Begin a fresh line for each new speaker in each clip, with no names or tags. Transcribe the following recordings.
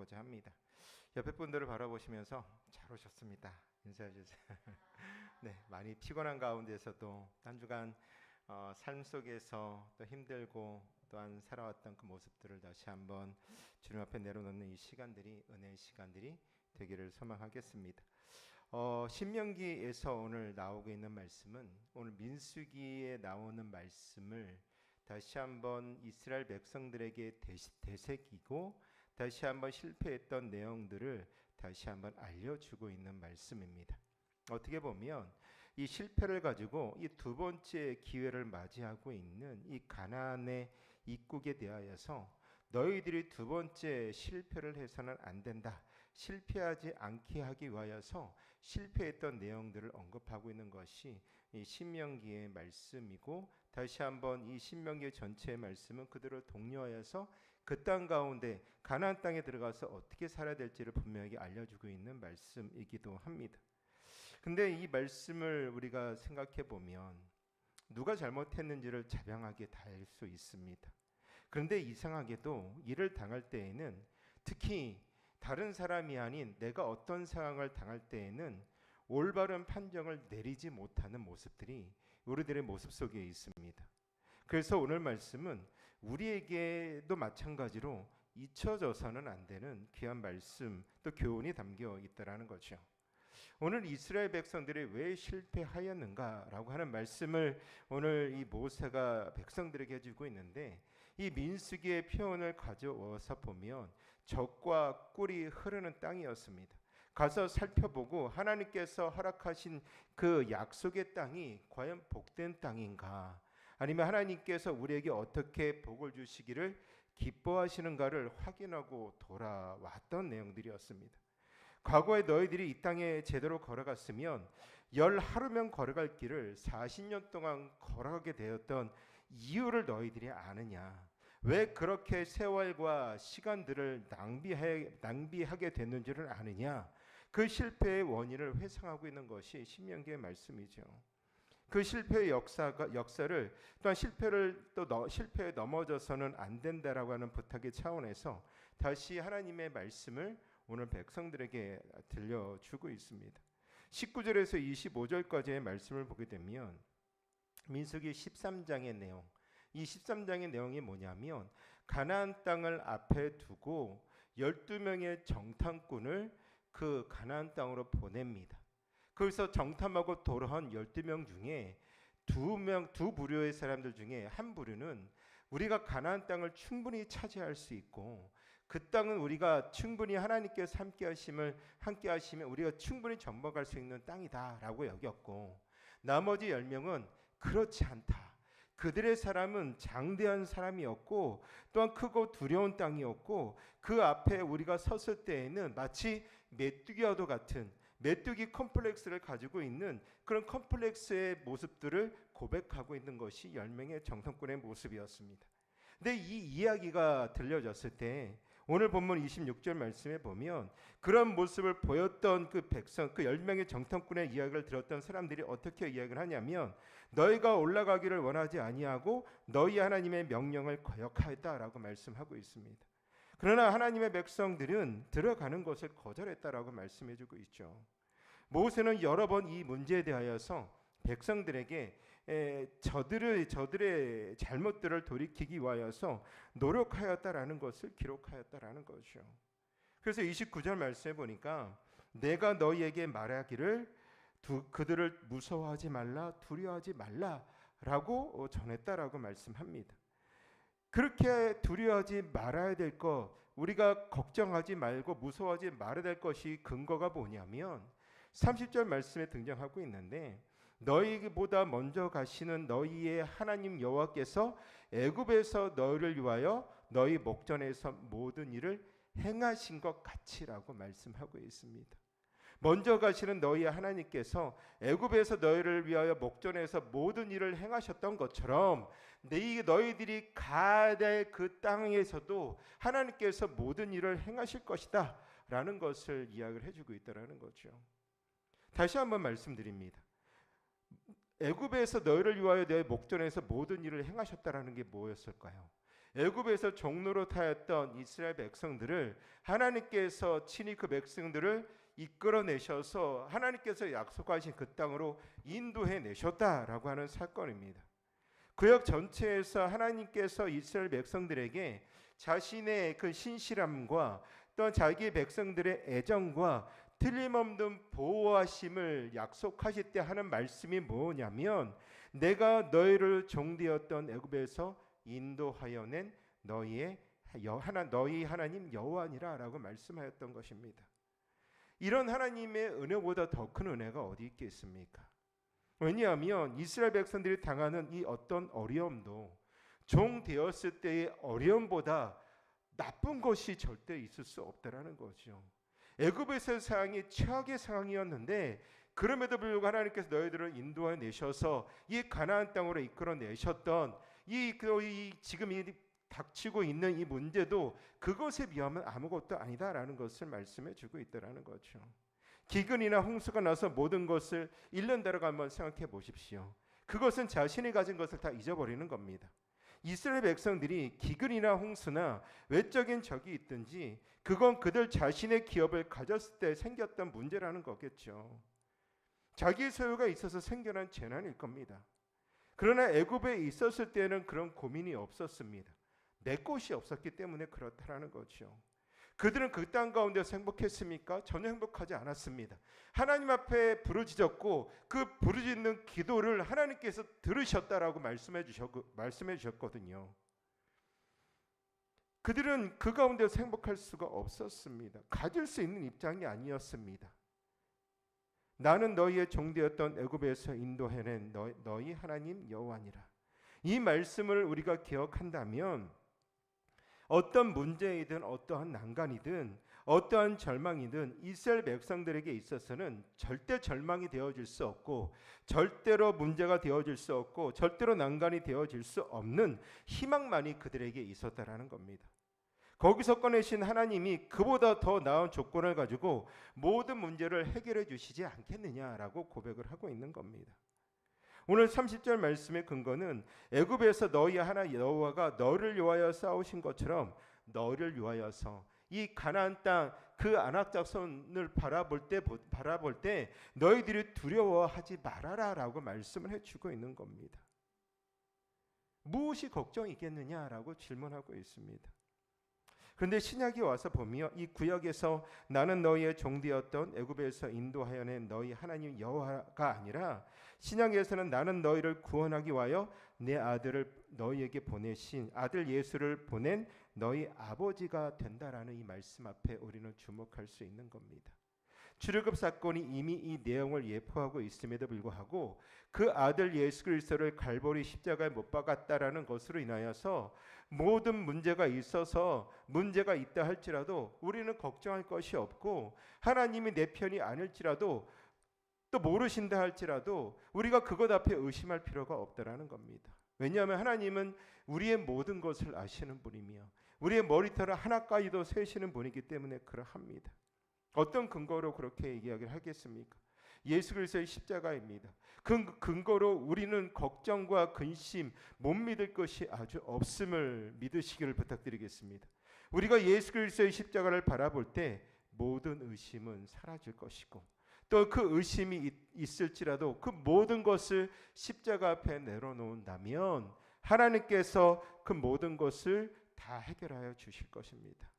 나누고자 합니다. 옆에 분들을 바라보시면서 잘 오셨습니다. 인사해 주세요. 네, 많이 피곤한 가운데서도 한 주간 삶 속에서 또 힘들고 또한 살아왔던 그 모습들을 다시 한번 주님 앞에 내려놓는 이 시간들이 은혜의 시간들이 되기를 소망하겠습니다. 신명기에서 오늘 나오고 있는 말씀은 오늘 민수기에 나오는 말씀을 다시 한번 이스라엘 백성들에게 되새기고 다시 한번 실패했던 내용들을 다시 한번 알려주고 있는 말씀입니다. 어떻게 보면 이 실패를 가지고 이 두 번째 기회를 맞이하고 있는 이 가나안의 입국에 대하여서 너희들이 두 번째 실패를 해서는 안 된다. 실패하지 않게 하기 위하여서 실패했던 내용들을 언급하고 있는 것이 이 신명기의 말씀이고, 다시 한번 이 신명기 전체의 말씀은 그대로 독려하여서 그 땅 가운데 가나안 땅에 들어가서 어떻게 살아야 될지를 분명하게 알려주고 있는 말씀이기도 합니다. 근데 이 말씀을 우리가 생각해 보면 누가 잘못했는지를 자명하게 다 알 수 있습니다. 그런데 이상하게도 이를 당할 때에는, 특히 다른 사람이 아닌 내가 어떤 상황을 당할 때에는 올바른 판정을 내리지 못하는 모습들이 우리들의 모습 속에 있습니다. 그래서 오늘 말씀은 우리에게도 마찬가지로 잊혀져서는 안 되는 귀한 말씀, 또 교훈이 담겨 있다라는 거죠. 오늘 이스라엘 백성들이 왜 실패하였는가라고 하는 말씀을 오늘 이 모세가 백성들에게 해주고 있는데, 이 민수기의 표현을 가져와서 보면 젖과 꿀이 흐르는 땅이었습니다. 가서 살펴보고 하나님께서 허락하신 그 약속의 땅이 과연 복된 땅인가, 아니면 하나님께서 우리에게 어떻게 복을 주시기를 기뻐하시는가를 확인하고 돌아왔던 내용들이었습니다. 과거에 너희들이 이 땅에 제대로 걸어갔으면 10하루면 걸어갈 길을 40년 동안 걸어가게 되었던 이유를 너희들이 아느냐? 왜 그렇게 세월과 시간들을 낭비하게 됐는지를 아느냐? 그 실패의 원인을 회상하고 있는 것이 신명기의 말씀이죠. 그 실패의 역사를 또한 실패에 넘어져서는 안 된다라고 하는 부탁의 차원에서 다시 하나님의 말씀을 오늘 백성들에게 들려주고 있습니다. 19절에서 25절까지의 말씀을 보게 되면 민수기 13장의 내용, 이 13장의 내용이 뭐냐면 가나안 땅을 앞에 두고 12명의 정탐꾼을 그 가나안 땅으로 보냅니다. 그래서 정탐하고 돌아온 12명 중에 두 부류의 사람들 중에 한 부류는 우리가 가나안 땅을 충분히 차지할 수 있고 그 땅은 우리가 충분히 하나님께서 함께 하시면 우리가 충분히 정복할 수 있는 땅이다라고 여겼고, 나머지 10명은 그렇지 않다. 그들의 사람은 장대한 사람이었고 또한 크고 두려운 땅이었고, 그 앞에 우리가 섰을 때에는 마치 메뚜기와도 같은 메뚜기 컴플렉스를 가지고 있는 그런 컴플렉스의 모습들을 고백하고 있는 것이 10명의 정탐꾼의 모습이었습니다. 근데 이 이야기가 들려졌을 때 오늘 본문 26절 말씀에 보면 그런 모습을 보였던 그 백성, 그 10명의 정탐꾼의 이야기를 들었던 사람들이 어떻게 이야기를 하냐면, 너희가 올라가기를 원하지 아니하고 너희 하나님의 명령을 거역하였다라고 말씀하고 있습니다. 그러나 하나님의 백성들은 들어가는 것을 거절했다라고 말씀해주고 있죠. 모세는 여러 번 이 문제에 대하여서 백성들에게 저들의 잘못들을 돌이키기 위하여서 노력하였다라는 것을 기록하였다라는 것이죠. 그래서 29절 말씀해 보니까 내가 너희에게 말하기를 그들을 무서워하지 말라, 두려워하지 말라라고 전했다라고 말씀합니다. 그렇게 두려워하지 말아야 될 것, 우리가 걱정하지 말고 무서워하지 말아야 될 것이 근거가 뭐냐면 30절 말씀에 등장하고 있는데, 너희보다 먼저 가시는 너희의 하나님 여호와께서 애굽에서 너희를 위하여 너희 목전에서 모든 일을 행하신 것 같이라고 말씀하고 있습니다. 먼저 가시는 너희 하나님께서 애굽에서 너희를 위하여 목전에서 모든 일을 행하셨던 것처럼 너희들이 가야 될 그 땅에서도 하나님께서 모든 일을 행하실 것이다 라는 것을 이야기를 해주고 있다는 거죠. 다시 한번 말씀드립니다. 애굽에서 너희를 위하여 내 목전에서 모든 일을 행하셨다라는 게 뭐였을까요? 애굽에서 종로로 타였던 이스라엘 백성들을 하나님께서 친히 그 백성들을 이끌어내셔서 하나님께서 약속하신 그 땅으로 인도해 내셨다라고 하는 사건입니다. 구약 전체에서 하나님께서 이스라엘 백성들에게 자신의 그 신실함과 또 자기 백성들의 애정과 틀림없는 보호하심을 약속하실 때 하는 말씀이 뭐냐면 내가 너희를 종되었던 애굽에서 인도하여 낸 너희 하나님 여호와니라라고 말씀하였던 것입니다. 이런 하나님의 은혜보다 더 큰 은혜가 어디 있겠습니까? 왜냐하면 이스라엘 백성들이 당하는 이 어떤 어려움도 종 되었을 때의 어려움보다 나쁜 것이 절대 있을 수 없다라는 거죠. 애굽에서의 상황이 최악의 상황이었는데 그럼에도 불구하고 하나님께서 너희들을 인도해 내셔서 이 가나안 땅으로 이끌어 내셨던 지금 이 닥치고 있는 이 문제도 그것에 비하면 아무것도 아니다라는 것을 말씀해 주고 있다라는 거죠. 기근이나 홍수가 나서 모든 것을 잃는다라고 한번 생각해 보십시오. 그것은 자신이 가진 것을 다 잊어버리는 겁니다. 이스라엘 백성들이 기근이나 홍수나 외적인 적이 있든지 그건 그들 자신의 기업을 가졌을 때 생겼던 문제라는 거겠죠. 자기 소유가 있어서 생겨난 재난일 겁니다. 그러나 애굽에 있었을 때는 그런 고민이 없었습니다. 내 것이 없었기 때문에 그렇다라는 거죠. 그들은 그 땅 가운데서 행복했습니까? 전혀 행복하지 않았습니다. 하나님 앞에 부르짖었고 그 부르짖는 기도를 하나님께서 들으셨다라고 말씀해 주셨거든요. 그들은 그 가운데서 행복할 수가 없었습니다. 가질 수 있는 입장이 아니었습니다. 나는 너희의 종되었던 애굽에서 인도해낸 너희 하나님 여호와니라. 이 말씀을 우리가 기억한다면 어떤 문제이든 어떠한 난간이든 어떠한 절망이든 이스라엘 백성들에게 있어서는 절대 절망이 되어질 수 없고 절대로 문제가 되어질 수 없고 절대로 난간이 되어질 수 없는 희망만이 그들에게 있었다라는 겁니다. 거기서 꺼내신 하나님이 그보다 더 나은 조건을 가지고 모든 문제를 해결해 주시지 않겠느냐라고 고백을 하고 있는 겁니다. 오늘 30절 말씀의 근거는 애굽에서 너희 하나 여호와가 너를 위하여 싸우신 것처럼 너를 위하여서 이 가나안 땅 그 안악 자손을 바라볼 때 너희들이 두려워하지 말아라라고 말씀을 해주고 있는 겁니다. 무엇이 걱정이겠느냐라고 질문하고 있습니다. 그런데 신약이 와서 보면 이 구약에서 나는 너희의 종되었던 애굽에서 인도하여 낸 너희 하나님 여호와가 아니라 신약에서는 나는 너희를 구원하기 위하여 내 아들을 너희에게 보내신 아들 예수를 보낸 너희 아버지가 된다라는 이 말씀 앞에 우리는 주목할 수 있는 겁니다. 출애굽 사건이 이미 이 내용을 예포하고 있음에도 불구하고 그 아들 예수 그리스도를 갈보리 십자가에 못 박았다라는 것으로 인하여서 모든 문제가 있어서 문제가 있다 할지라도 우리는 걱정할 것이 없고 하나님이 내 편이 아닐지라도 또 모르신다 할지라도 우리가 그것 앞에 의심할 필요가 없다라는 겁니다. 왜냐하면 하나님은 우리의 모든 것을 아시는 분이며 우리의 머리털을 하나까지도 세시는 분이기 때문에 그러합니다. 어떤 근거로 그렇게 이야기를 하겠습니까? 예수 그리스도의 십자가입니다. 그 근거로 우리는 걱정과 근심, 못 믿을 것이 아주 없음을 믿으시기를 부탁드리겠습니다. 우리가 예수 그리스도의 십자가를 바라볼 때 모든 의심은 사라질 것이고 또 그 의심이 있을지라도 그 모든 것을 십자가 앞에 내려놓는다면 하나님께서 그 모든 것을 다 해결하여 주실 것입니다.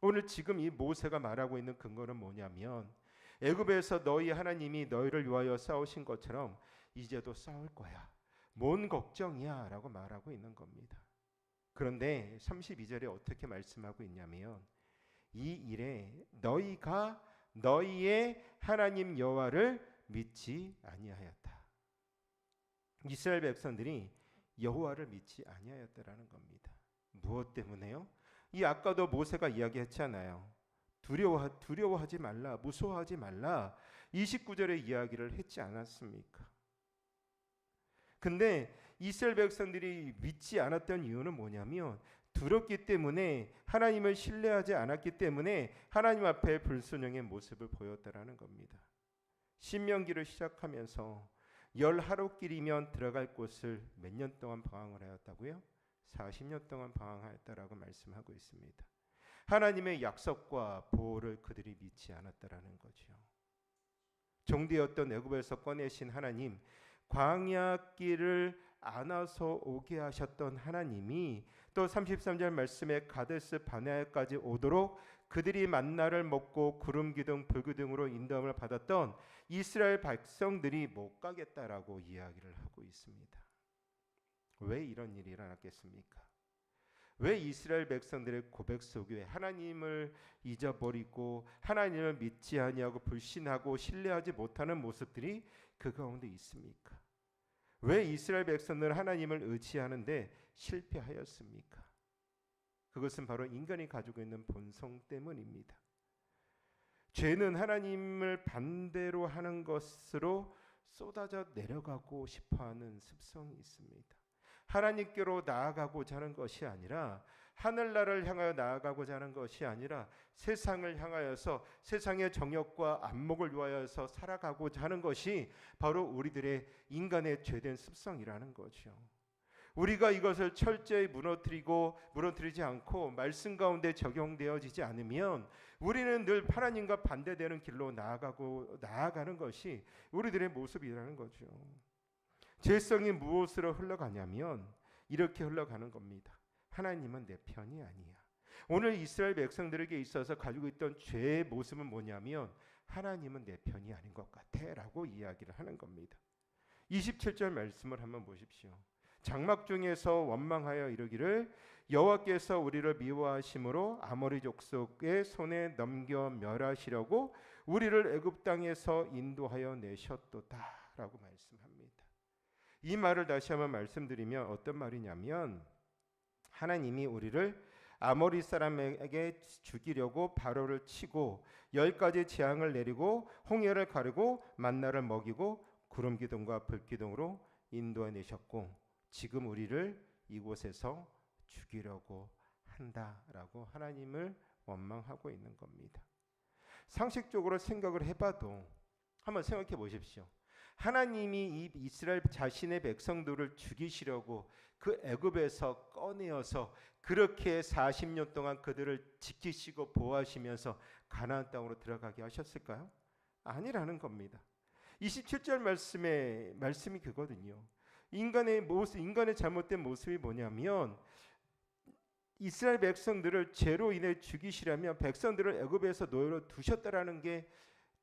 오늘 지금 이 모세가 말하고 있는 근거는 뭐냐면 애굽에서 너희 하나님이 너희를 위하여 싸우신 것처럼 이제도 싸울 거야. 뭔 걱정이야 라고 말하고 있는 겁니다. 그런데 32절에 어떻게 말씀하고 있냐면 이 일에 너희가 너희의 하나님 여호와를 믿지 아니하였다. 이스라엘 백성들이 여호와를 믿지 아니하였다라는 겁니다. 무엇 때문에요? 이 아까도 모세가 이야기했잖아요. 두려워하지 말라, 무서워하지 말라. 29절의 이야기를 했지 않았습니까? 근데 이스라엘 백성들이 믿지 않았던 이유는 뭐냐면 두렵기 때문에 하나님을 신뢰하지 않았기 때문에 하나님 앞에 불순종의 모습을 보였다라는 겁니다. 신명기를 시작하면서 10하루길이면 들어갈 곳을 몇 년 동안 방황을 하였다고요? 40년 동안 방황하였다라고 말씀하고 있습니다. 하나님의 약속과 보호를 그들이 믿지 않았다라는 거죠. 종되었던 애굽에서 꺼내신 하나님, 광야 길을 안아서 오게 하셨던 하나님이 또 33절 말씀에 가데스 바네아까지 오도록 그들이 만나를 먹고 구름 기둥 불 기둥으로 인도함을 받았던 이스라엘 백성들이 못 가겠다라고 이야기를 하고 있습니다. 왜 이런 일이 일어났겠습니까? 왜 이스라엘 백성들의 고백 속에 하나님을 잊어버리고 하나님을 믿지 아니하고 불신하고 신뢰하지 못하는 모습들이 그 가운데 있습니까? 왜 이스라엘 백성들은 하나님을 의지하는데 실패하였습니까? 그것은 바로 인간이 가지고 있는 본성 때문입니다. 죄는 하나님을 반대로 하는 것으로 쏟아져 내려가고 싶어하는 습성이 있습니다. 하나님께로 나아가고자 하는 것이 아니라 하늘나라를 향하여 나아가고자 하는 것이 아니라 세상을 향하여서 세상의 정욕과 안목을 위하여서 살아가고자 하는 것이 바로 우리들의 인간의 죄된 습성이라는 거죠. 우리가 이것을 철저히 무너뜨리지 않고 말씀 가운데 적용되어지지 않으면 우리는 늘 하나님과 반대되는 길로 나아가는 것이 우리들의 모습이라는 거죠. 죄성이 무엇으로 흘러가냐면 이렇게 흘러가는 겁니다. 하나님은 내 편이 아니야. 오늘 이스라엘 백성들에게 있어서 가지고 있던 죄의 모습은 뭐냐면 하나님은 내 편이 아닌 것 같아 라고 이야기를 하는 겁니다. 27절 말씀을 한번 보십시오. 장막 중에서 원망하여 이르기를 여호와께서 우리를 미워하심으로 아모리 족속의 손에 넘겨 멸하시려고 우리를 애굽 땅에서 인도하여 내셨도다 라고 말씀합니다. 이 말을 다시 한번 말씀드리면 어떤 말이냐면 하나님이 우리를 아모리 사람에게 죽이려고 바로를 치고 10가지 재앙을 내리고 홍해를 가르고 만나를 먹이고 구름 기둥과 불 기둥으로 인도해 내셨고 지금 우리를 이곳에서 죽이려고 한다라고 하나님을 원망하고 있는 겁니다. 상식적으로 생각을 해봐도 한번 생각해 보십시오. 하나님이 이 이스라엘 자신의 백성들을 죽이시려고 그 애굽에서 꺼내어서 그렇게 40년 동안 그들을 지키시고 보호하시면서 가나안 땅으로 들어가게 하셨을까요? 아니라는 겁니다. 27절 말씀이 그거든요. 인간의 잘못된 모습이 뭐냐면 이스라엘 백성들을 죄로 인해 죽이시려면 백성들을 애굽에서 노예로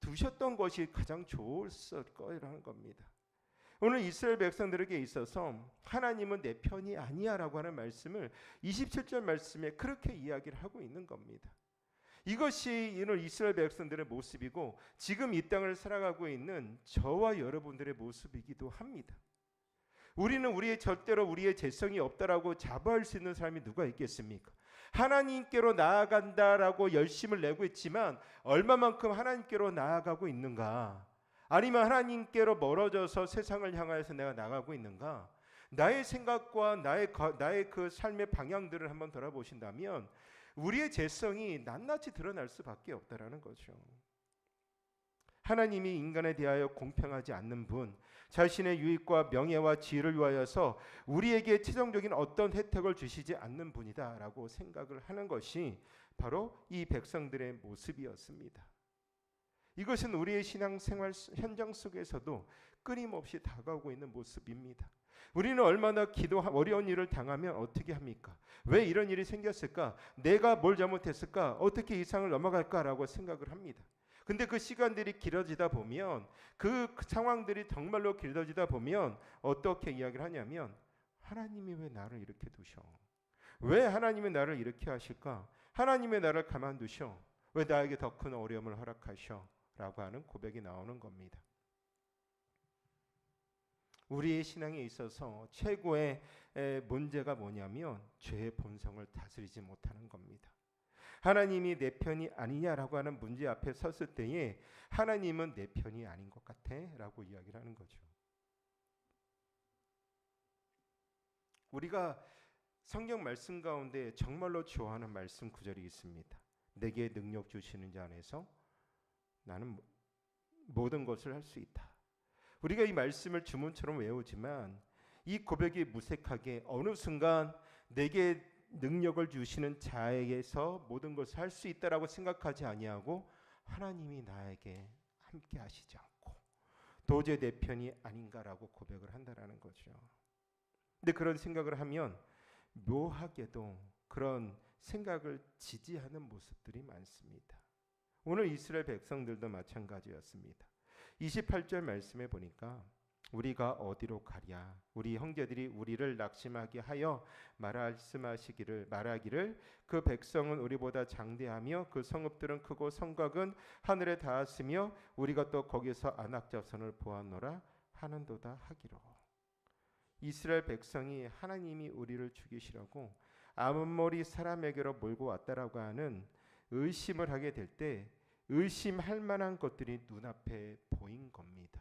두셨던 것이 가장 좋았을 거라는 겁니다. 오늘 이스라엘 백성들에게 있어서 하나님은 내 편이 아니야라고 하는 말씀을 27절 말씀에 그렇게 이야기를 하고 있는 겁니다. 이것이 오늘 이스라엘 백성들의 모습이고 지금 이 땅을 살아가고 있는 저와 여러분들의 모습이기도 합니다. 우리는 절대로 우리의 죄성이 없다라고 자부할 수 있는 사람이 누가 있겠습니까? 하나님께로 나아간다라고 열심을 내고 있지만 얼마만큼 하나님께로 나아가고 있는가? 아니면 하나님께로 멀어져서 세상을 향하여서 내가 나가고 있는가? 나의 생각과 나의 그 삶의 방향들을 한번 돌아보신다면 우리의 죄성이 낱낱이 드러날 수밖에 없다라는 거죠. 하나님이 인간에 대하여 공평하지 않는 분, 자신의 유익과 명예와 지혜를 위하여서 우리에게 최종적인 어떤 혜택을 주시지 않는 분이다라고 생각을 하는 것이 바로 이 백성들의 모습이었습니다. 이것은 우리의 신앙생활 현장 속에서도 끊임없이 다가오고 있는 모습입니다. 우리는 얼마나 어려운 일을 당하면 어떻게 합니까? 왜 이런 일이 생겼을까? 내가 뭘 잘못했을까? 어떻게 이 상을 넘어갈까라고 생각을 합니다. 근데 그 시간들이 길어지다 보면 그 상황들이 정말로 길어지다 보면 어떻게 이야기를 하냐면 하나님이 왜 나를 이렇게 두셔? 왜 하나님이 나를 이렇게 하실까? 하나님이 나를 가만두셔? 왜 나에게 더 큰 어려움을 허락하셔? 라고 하는 고백이 나오는 겁니다. 우리의 신앙에 있어서 최고의 문제가 뭐냐면 죄의 본성을 다스리지 못하는 겁니다. 하나님이 내 편이 아니냐라고 하는 문제 앞에 섰을 때에 하나님은 내 편이 아닌 것 같아 라고 이야기를 하는 거죠. 우리가 성경 말씀 가운데 정말로 좋아하는 말씀 구절이 있습니다. 내게 능력 주시는 자 안에서 나는 모든 것을 할 수 있다. 우리가 이 말씀을 주문처럼 외우지만 이 고백이 무색하게 어느 순간 내게 능력을 주시는 자에게서 모든 것을 할 수 있다라고 생각하지 아니하고 하나님이 나에게 함께 하시지 않고 도저히 내 편이 아닌가라고 고백을 한다라는 거죠. 근데 그런 생각을 하면 묘하게도 그런 생각을 지지하는 모습들이 많습니다. 오늘 이스라엘 백성들도 마찬가지였습니다. 28절 말씀에 보니까 우리가 어디로 가랴 우리 형제들이 우리를 낙심하게 하여 말하기를 그 백성은 우리보다 장대하며 그 성읍들은 크고 성곽은 하늘에 닿았으며 우리가 또 거기서 안악자손을 보았노라 하는도다 하기로. 이스라엘 백성이 하나님이 우리를 죽이시라고 아몬머리 사람에게로 몰고 왔다라고 하는 의심을 하게 될 때 의심할 만한 것들이 눈앞에 보인 겁니다.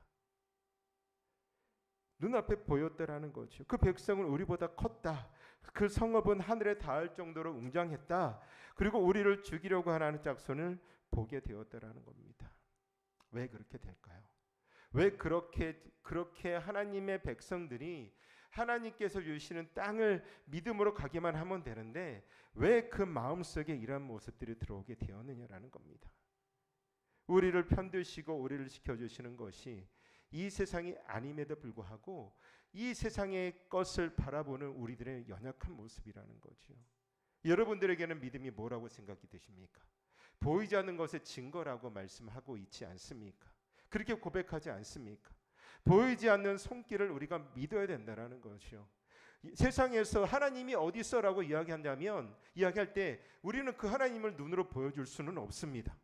눈앞에 보였다라는 거죠. 그 백성은 우리보다 컸다. 그 성읍은 하늘에 닿을 정도로 웅장했다. 그리고 우리를 죽이려고 하는 작전을 보게 되었다라는 겁니다. 왜 그렇게 될까요? 왜 그렇게 하나님의 백성들이 하나님께서 주시는 땅을 믿음으로 가기만 하면 되는데 왜 그 마음속에 이런 모습들이 들어오게 되었느냐라는 겁니다. 우리를 편드시고 우리를 지켜주시는 것이 이 세상이 아님에도 불구하고 이 세상의 것을 바라보는 우리들의 연약한 모습이라는 거죠. 여러분들에게는 믿음이 뭐라고 생각이 되십니까? 보이지 않는 것의 증거라고 말씀하고 있지 않습니까? 그렇게 고백하지 않습니까? 보이지 않는 손길을 우리가 믿어야 된다는 거죠. 세상에서 하나님이 어디 있어라고 이야기할 때 우리는 그 하나님을 눈으로 보여줄 수는 없습니다.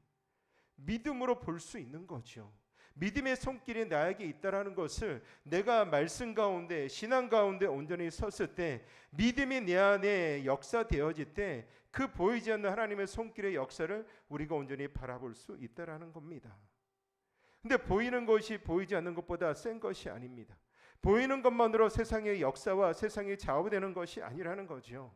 믿음으로 볼 수 있는 거죠. 믿음의 손길이 나에게 있다라는 것을 내가 말씀 가운데 신앙 가운데 온전히 섰을 때 믿음이 내 안에 역사되어질 때 그 보이지 않는 하나님의 손길의 역사를 우리가 온전히 바라볼 수 있다라는 겁니다. 근데 보이는 것이 보이지 않는 것보다 센 것이 아닙니다. 보이는 것만으로 세상의 역사와 세상이 좌우되는 것이 아니라는 거죠.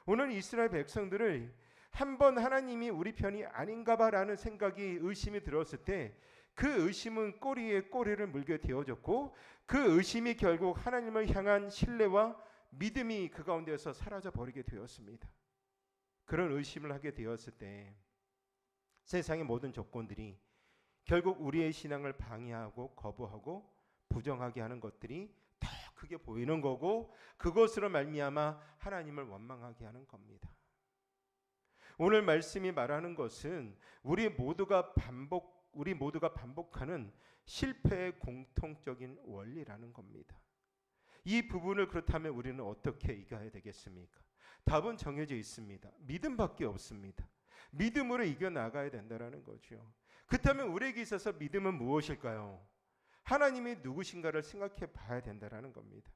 오늘 이스라엘 백성들을 한번 하나님이 우리 편이 아닌가봐라는 생각이 의심이 들었을 때 그 의심은 꼬리에 꼬리를 물게 되어졌고 그 의심이 결국 하나님을 향한 신뢰와 믿음이 그 가운데서 사라져 버리게 되었습니다. 그런 의심을 하게 되었을 때 세상의 모든 조건들이 결국 우리의 신앙을 방해하고 거부하고 부정하게 하는 것들이 더 크게 보이는 거고 그것으로 말미암아 하나님을 원망하게 하는 겁니다. 오늘 말씀이 말하는 것은 우리 모두가 반복하는 실패의 공통적인 원리라는 겁니다. 이 부분을 그렇다면 우리는 어떻게 이겨야 되겠습니까? 답은 정해져 있습니다. 믿음밖에 없습니다. 믿음으로 이겨나가야 된다는 거죠. 그렇다면 우리에게 있어서 믿음은 무엇일까요? 하나님이 누구신가를 생각해 봐야 된다는 겁니다.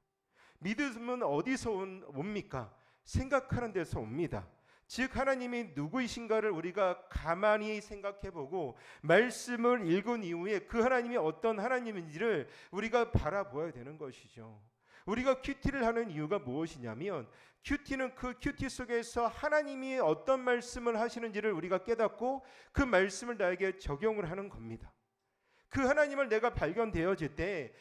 믿음은 어디서 옵니까? 생각하는 데서 옵니다. 즉 하나님이 누구이신가를 우리가 가만히 생각해보고 말씀을 읽은 이후에 그 하나님이 어떤 하나님인지를 우리가 바라보아야 되는 것이죠. 우리가 큐티를 하는 이유가 무엇이냐면 큐티는 그 큐티 속에서 하나님이 어떤 말씀을 하시는지를 우리가 깨닫고 그 말씀을 나에게 적용을 하는 겁니다. 그 하나님을 내가 발견되어질 때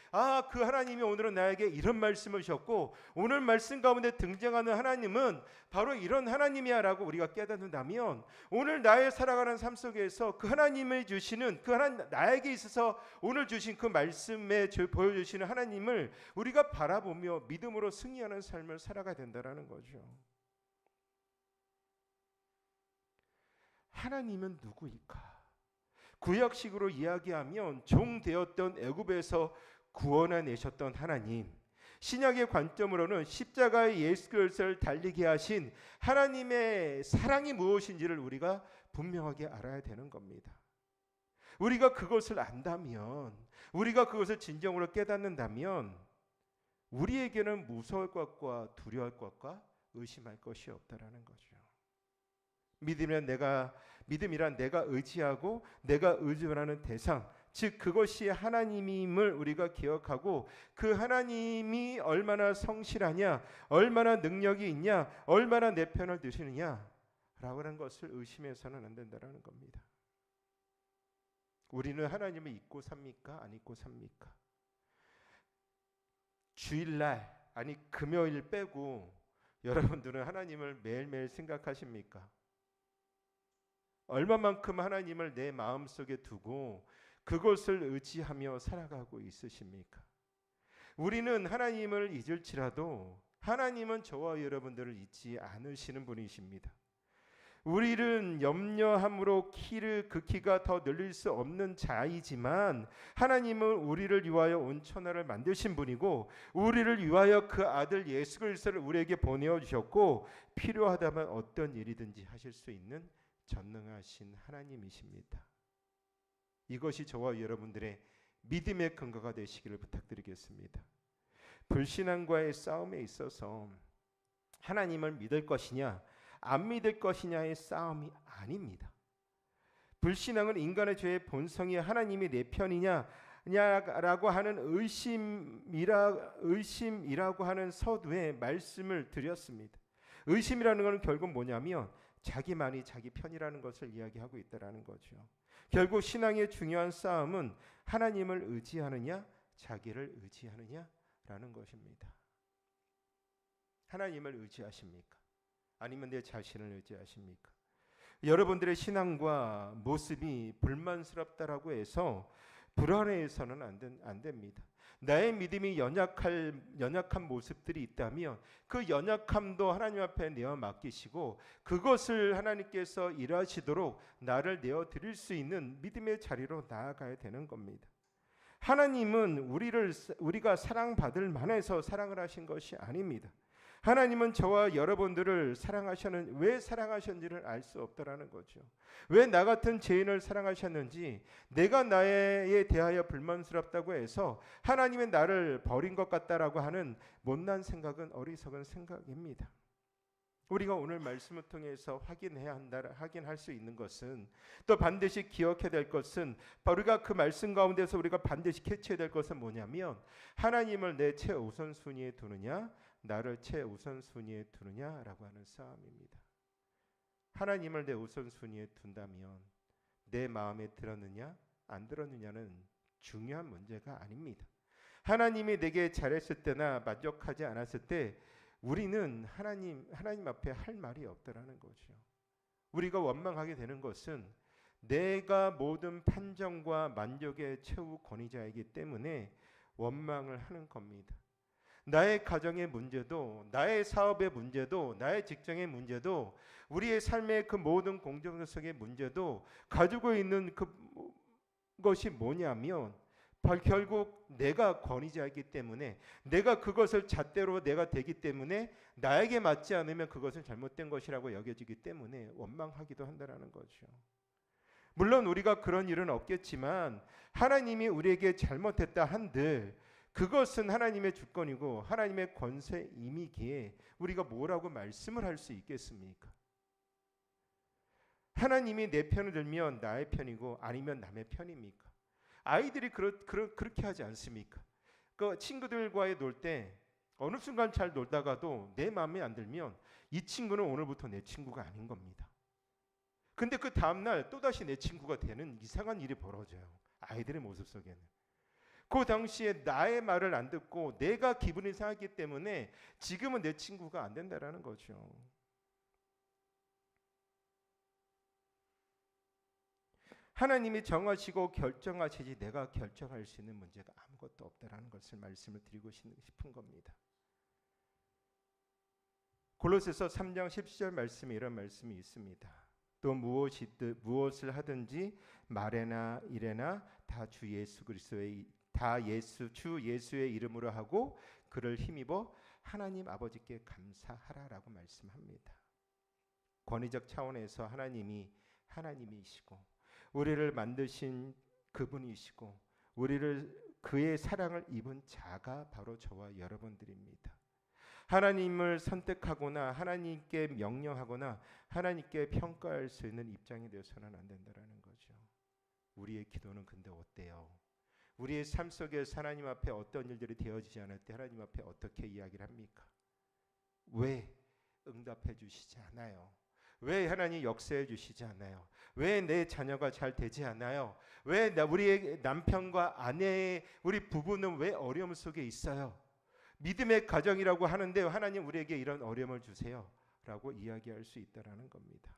그 하나님이 오늘은 나에게 이런 말씀을 주셨고 오늘 말씀 가운데 등장하는 하나님은 바로 이런 하나님이야 라고 우리가 깨닫는다면 오늘 나의 살아가는 삶 속에서 그 하나님을 주시는 그 하나님 나에게 있어서 오늘 주신 그 말씀에 보여주시는 하나님을 우리가 바라보며 믿음으로 승리하는 삶을 살아가야 된다는 거죠. 하나님은 누구일까? 구약식으로 이야기하면 종 되었던 애굽에서 구원해 내셨던 하나님, 신약의 관점으로는 십자가의 예수 그리스도를 달리게 하신 하나님의 사랑이 무엇인지를 우리가 분명하게 알아야 되는 겁니다. 우리가 그것을 안다면, 우리가 그것을 진정으로 깨닫는다면 우리에게는 무서울 것과 두려울 것과 의심할 것이 없다라는 거죠. 믿음이란 내가 의지하고 내가 의존하는 대상, 즉 그것이 하나님임을 우리가 기억하고 그 하나님이 얼마나 성실하냐, 얼마나 능력이 있냐, 얼마나 내 편을 드시느냐 라고 하는 것을 의심해서는 안 된다는 겁니다. 우리는 하나님을 잊고 삽니까? 안 잊고 삽니까? 주일날, 아니 금요일 빼고 여러분들은 하나님을 매일매일 생각하십니까? 얼마만큼 하나님을 내 마음속에 두고 그것을 의지하며 살아가고 있으십니까? 우리는 하나님을 잊을지라도 하나님은 저와 여러분들을 잊지 않으시는 분이십니다. 우리는 염려함으로 그 키가 더 늘릴 수 없는 자이지만 하나님은 우리를 위하여 온천하를 만드신 분이고 우리를 위하여 그 아들 예수 그리스도를 우리에게 보내어 주셨고 필요하다면 어떤 일이든지 하실 수 있는 전능하신 하나님이십니다. 이것이 저와 여러분들의 믿음의 근거가 되시기를 부탁드리겠습니다. 불신앙과의 싸움에 있어서 하나님을 믿을 것이냐 안 믿을 것이냐의 싸움이 아닙니다. 불신앙은 인간의 죄의 본성이 하나님이 내 편이냐라고 하는 의심이라고 하는 서두에 말씀을 드렸습니다. 의심이라는 것은 결국 뭐냐면 자기만이 자기 편이라는 것을 이야기하고 있다라는 거죠. 결국 신앙의 중요한 싸움은 하나님을 의지하느냐 자기를 의지하느냐라는 것입니다. 하나님을 의지하십니까? 아니면 내 자신을 의지하십니까? 여러분들의 신앙과 모습이 불만스럽다라고 해서 불안해서는 안 됩니다. 나의 믿음이 연약한 모습들이 있다면 그 연약함도 하나님 앞에 내어 맡기시고 그것을 하나님께서 일하시도록 나를 내어 드릴 수 있는 믿음의 자리로 나아가야 되는 겁니다. 하나님은 우리가 사랑받을 만해서 사랑을 하신 것이 아닙니다. 하나님은 저와 여러분들을 왜 사랑하셨는지를 알 수 없다라는 거죠. 왜 나 같은 죄인을 사랑하셨는지, 내가 나에 대하여 불만스럽다고 해서 하나님은 나를 버린 것 같다라고 하는 못난 생각은 어리석은 생각입니다. 우리가 오늘 말씀을 통해서 확인할 수 있는 것은, 또 반드시 기억해야 될 것은, 우리가 그 말씀 가운데서 우리가 반드시 캐치해야 될 것은 뭐냐면, 하나님을 내 최우선순위에 두느냐 나를 최우선순위에 두느냐라고 하는 싸움입니다. 하나님을 내 우선순위에 둔다면 내 마음에 들었느냐 안 들었느냐는 중요한 문제가 아닙니다. 하나님이 내게 잘했을 때나 만족하지 않았을 때 우리는 하나님 앞에 할 말이 없다라는 거죠. 우리가 원망하게 되는 것은 내가 모든 판정과 만족의 최후 권위자이기 때문에 원망을 하는 겁니다. 나의 가정의 문제도, 나의 사업의 문제도, 나의 직장의 문제도, 우리의 삶의 그 모든 공정성의 문제도 가지고 있는 그것이 뭐냐면 결국 내가 권위자이기 때문에, 내가 그것을 잣대로 내가 되기 때문에 나에게 맞지 않으면 그것은 잘못된 것이라고 여겨지기 때문에 원망하기도 한다는 거죠. 물론 우리가 그런 일은 없겠지만 하나님이 우리에게 잘못했다 한들 그것은 하나님의 주권이고 하나님의 권세임이기에 우리가 뭐라고 말씀을 할 수 있겠습니까? 하나님이 내 편을 들면 나의 편이고 아니면 남의 편입니까? 아이들이 그렇게 하지 않습니까? 그 친구들과의 놀 때 어느 순간 잘 놀다가도 내 마음에 안 들면 이 친구는 오늘부터 내 친구가 아닌 겁니다. 근데 그 다음날 또다시 내 친구가 되는 이상한 일이 벌어져요. 아이들의 모습 속에는. 그 당시에 나의 말을 안 듣고 내가 기분이 상하기 때문에 지금은 내 친구가 안 된다라는 거죠. 하나님이 정하시고 결정하시지 내가 결정할 수 있는 문제가 아무것도 없다라는 것을 말씀을 드리고 싶은 겁니다. 골로새서 3장 17절 말씀에 이런 말씀이 있습니다. 또 무엇을 하든지 말에나 일에나 다 주 예수의 이름으로 하고 그를 힘입어 하나님 아버지께 감사하라라고 말씀합니다. 권위적 차원에서 하나님이시고 우리를 만드신 그분이시고 우리를 그의 사랑을 입은 자가 바로 저와 여러분들입니다. 하나님을 선택하거나 하나님께 명령하거나 하나님께 평가할 수 있는 입장이 되어서는 안 된다는 거죠. 우리의 기도는 근데 어때요? 우리의 삶 속에서 하나님 앞에 어떤 일들이 되어지지 않을 때 하나님 앞에 어떻게 이야기를 합니까? 왜 응답해 주시지 않아요? 왜 하나님 역사해 주시지 않아요? 왜 내 자녀가 잘 되지 않아요? 왜 우리의 남편과 아내의 우리 부부는 왜 어려움 속에 있어요? 믿음의 가정이라고 하는데 하나님 우리에게 이런 어려움을 주세요 라고 이야기할 수 있다는 겁니다.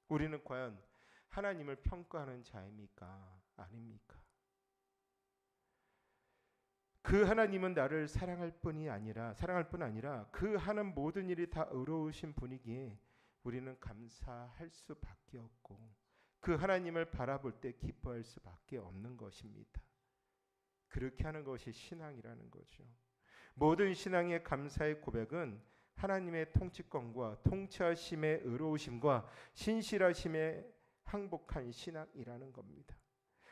우리는 과연 하나님을 평가하는 자입니까? 아닙니까? 그 하나님은 나를 사랑할 뿐 아니라 그 하는 모든 일이 다 의로우신 분이기에 우리는 감사할 수밖에 없고 그 하나님을 바라볼 때 기뻐할 수밖에 없는 것입니다. 그렇게 하는 것이 신앙이라는 거죠. 모든 신앙의 감사의 고백은 하나님의 통치권과 통치하심의 의로우심과 신실하심의 항복한 신앙이라는 겁니다.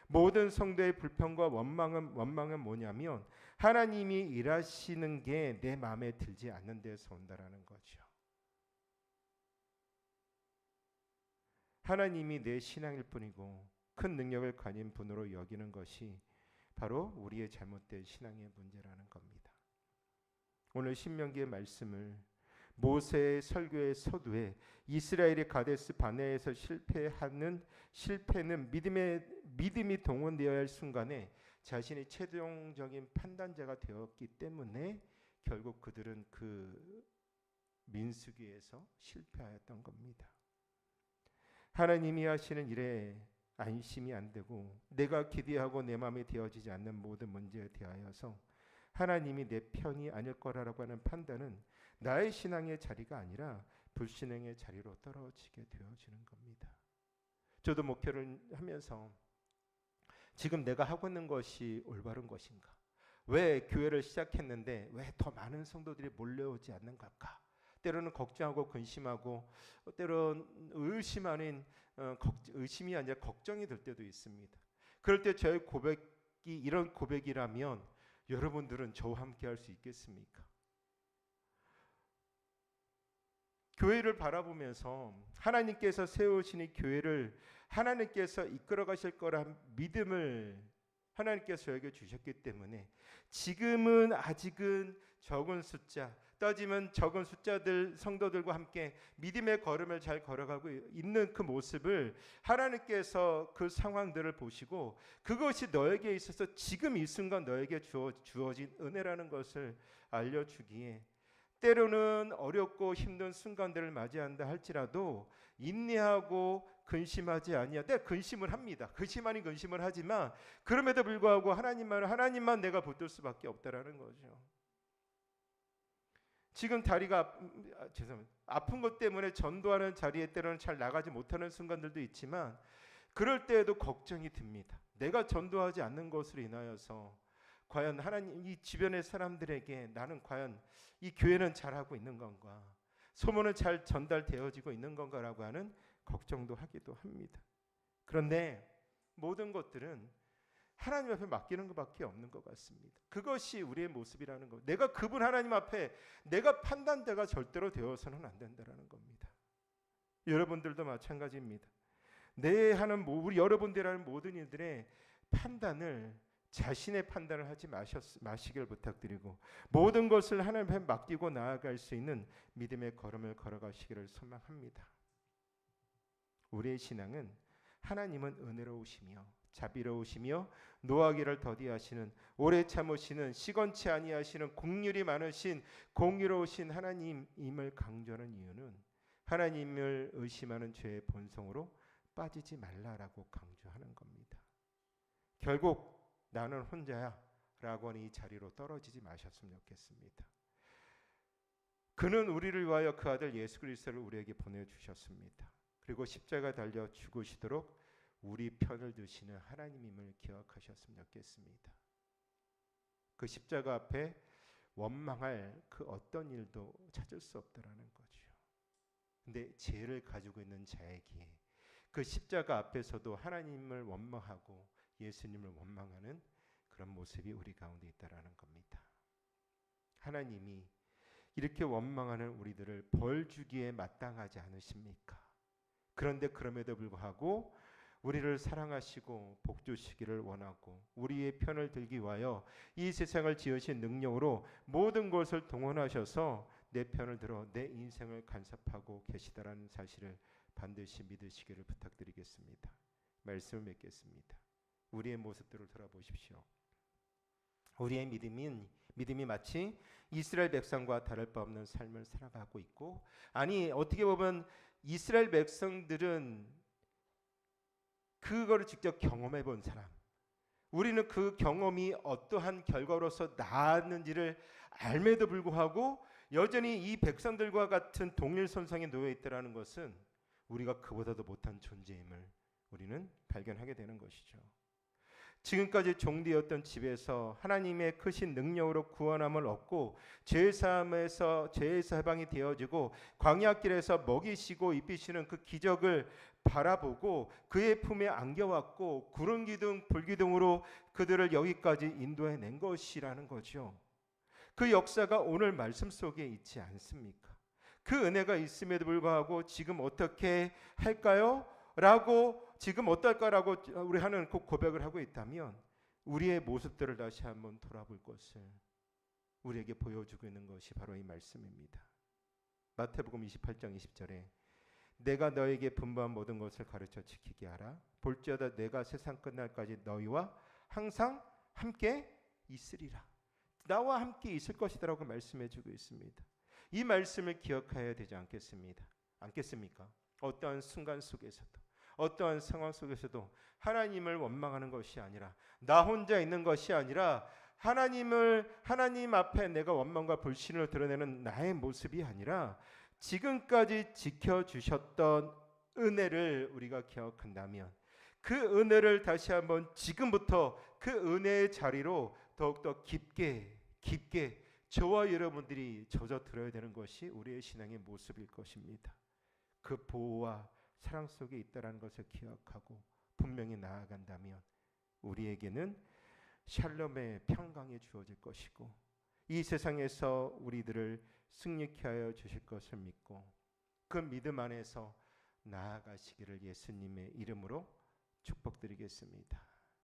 모든 성도의 불평과 원망은 뭐냐면 하나님이 일하시는 게 내 마음에 들지 않는 데서 온다라는 거죠. 하나님이 내 신앙일 뿐이고 큰 능력을 가진 분으로 여기는 것이 바로 우리의 잘못된 신앙의 문제라는 겁니다. 오늘 신명기의 말씀을 모세의 설교의 서두에 이스라엘이 가데스 바네아에서 실패는 믿음이 동원되어야 할 순간에 자신이 최종적인 판단자가 되었기 때문에 결국 그들은 그 민수기에서 실패하였던 겁니다. 하나님이 하시는 일에 안심이 안 되고 내가 기대하고 내 마음에 되어지지 않는 모든 문제에 대하여서 하나님이 내 편이 아닐 거라고 하는 판단은 나의 신앙의 자리가 아니라 불신앙의 자리로 떨어지게 되어지는 겁니다. 저도 목회를 하면서 지금 내가 하고 있는 것이 올바른 것인가? 왜 교회를 시작했는데 왜 더 많은 성도들이 몰려오지 않는 걸까? 때로는 걱정하고 근심하고 때로는 의심이 아니라 걱정이 될 때도 있습니다. 그럴 때 저의 고백이 이런 고백이라면 여러분들은 저와 함께 할 수 있겠습니까? 교회를 바라보면서 하나님께서 세우신 이 교회를 하나님께서 이끌어 가실 거란 믿음을 하나님께서 저에게 주셨기 때문에 지금은 아직은 적은 숫자 따지면 적은 숫자들 성도들과 함께 믿음의 걸음을 잘 걸어가고 있는 그 모습을 하나님께서 그 상황들을 보시고 그것이 너에게 있어서 지금 이 순간 너에게 주어진 은혜라는 것을 알려주기에 때로는 어렵고 힘든 순간들을 맞이한다 할지라도 인내하고 근심하지 아니하되 내가 근심을 합니다. 근심 아닌 근심을 하지만 그럼에도 불구하고 하나님만 내가 붙들 수밖에 없다라는 거죠. 지금 다리가 아픈 것 때문에 전도하는 자리에 때로는 잘 나가지 못하는 순간들도 있지만 그럴 때에도 걱정이 듭니다. 내가 전도하지 않는 것으로 인하여서 과연 하나님 이 주변의 사람들에게 나는 과연 이 교회는 잘하고 있는 건가? 소문은 잘 전달되어지고 있는 건가라고 하는 걱정도 하기도 합니다. 그런데 모든 것들은 하나님 앞에 맡기는 것밖에 없는 것 같습니다. 그것이 우리의 모습이라는 것. 내가 그분 하나님 앞에 내가 판단자가 절대로 되어서는 안 된다는 겁니다. 여러분들도 마찬가지입니다. 우리 여러분들 하는 모든 일들의 판단을 자신의 판단을 하지 마시길 부탁드리고 모든 것을 하나님 앞에 맡기고 나아갈 수 있는 믿음의 걸음을 걸어가시기를 소망합니다. 우리의 신앙은 하나님은 은혜로우시며 자비로우시며 노하기를 더디하시는 오래 참으시는 시건치 아니하시는 긍휼이 많으신 공의로우신 하나님임을 강조하는 이유는 하나님을 의심하는 죄의 본성으로 빠지지 말라라고 강조하는 겁니다. 결국 나는 혼자야 라고 하는 이 자리로 떨어지지 마셨으면 좋겠습니다. 그는 우리를 위하여 그 아들 예수 그리스도를 우리에게 보내주셨습니다. 그리고 십자가 달려 죽으시도록 우리 편을 드시는 하나님임을 기억하셨으면 좋겠습니다. 그 십자가 앞에 원망할 그 어떤 일도 찾을 수 없다라는 거죠. 근데 죄를 가지고 있는 자에게 그 십자가 앞에서도 하나님을 원망하고 예수님을 원망하는 그런 모습이 우리 가운데 있다라는 겁니다. 하나님이 이렇게 원망하는 우리들을 벌 주기에 마땅하지 않으십니까? 그런데 그럼에도 불구하고 우리를 사랑하시고 복 주시기를 원하고 우리의 편을 들기 위하여 이 세상을 지으신 능력으로 모든 것을 동원하셔서 내 편을 들어 내 인생을 간섭하고 계시다라는 사실을 반드시 믿으시기를 부탁드리겠습니다. 말씀을 맺겠습니다. 우리의 모습들을 돌아보십시오. 우리의 믿음이 마치 이스라엘 백성과 다를 바 없는 삶을 살아가고 있고, 아니 어떻게 보면 이스라엘 백성들은 그거를 직접 경험해 본 사람, 우리는 그 경험이 어떠한 결과로서 나았는지를 알매도 불구하고 여전히 이 백성들과 같은 동일선상에 놓여 있다는 것은 우리가 그보다도 못한 존재임을 우리는 발견하게 되는 것이죠. 지금까지 종되었던 집에서 하나님의 크신 능력으로 구원함을 얻고 죄사함에서 죄에서 해방이 되어지고 광야길에서 먹이시고 입히시는 그 기적을 바라보고 그의 품에 안겨왔고 구름 기둥 불 기둥으로 그들을 여기까지 인도해 낸 것이라는 거죠. 그 역사가 오늘 말씀 속에 있지 않습니까? 그 은혜가 있음에도 불구하고 지금 어떻게 할까요? 라고 지금 어떨까라고 우리 하는 그 고백을 하고 있다면 우리의 모습들을 다시 한번 돌아볼 것을 우리에게 보여주고 있는 것이 바로 이 말씀입니다. 마태복음 28장 20절에 내가 너에게 분부한 모든 것을 가르쳐 지키게 하라. 볼지어다 내가 세상 끝날까지 너희와 항상 함께 있으리라. 나와 함께 있을 것이다라고 말씀해주고 있습니다. 이 말씀을 기억해야 되지 않겠습니까? 어떠한 순간 속에서도 어떠한 상황 속에서도 하나님을 원망하는 것이 아니라 나 혼자 있는 것이 아니라 하나님 앞에 내가 원망과 불신을 드러내는 나의 모습이 아니라 지금까지 지켜주셨던 은혜를 우리가 기억한다면 그 은혜를 다시 한번 지금부터 그 은혜의 자리로 더욱더 깊게 저와 여러분들이 젖어들어야 되는 것이 우리의 신앙의 모습일 것입니다. 그 보호와 사랑 속에 있다는 것을 기억하고 분명히 나아간다면 우리에게는 샬롬의 평강이 주어질 것이고 이 세상에서 우리들을 승리케 하여 주실 것을 믿고 그 믿음 안에서 나아가시기를 예수님의 이름으로 축복드리겠습니다.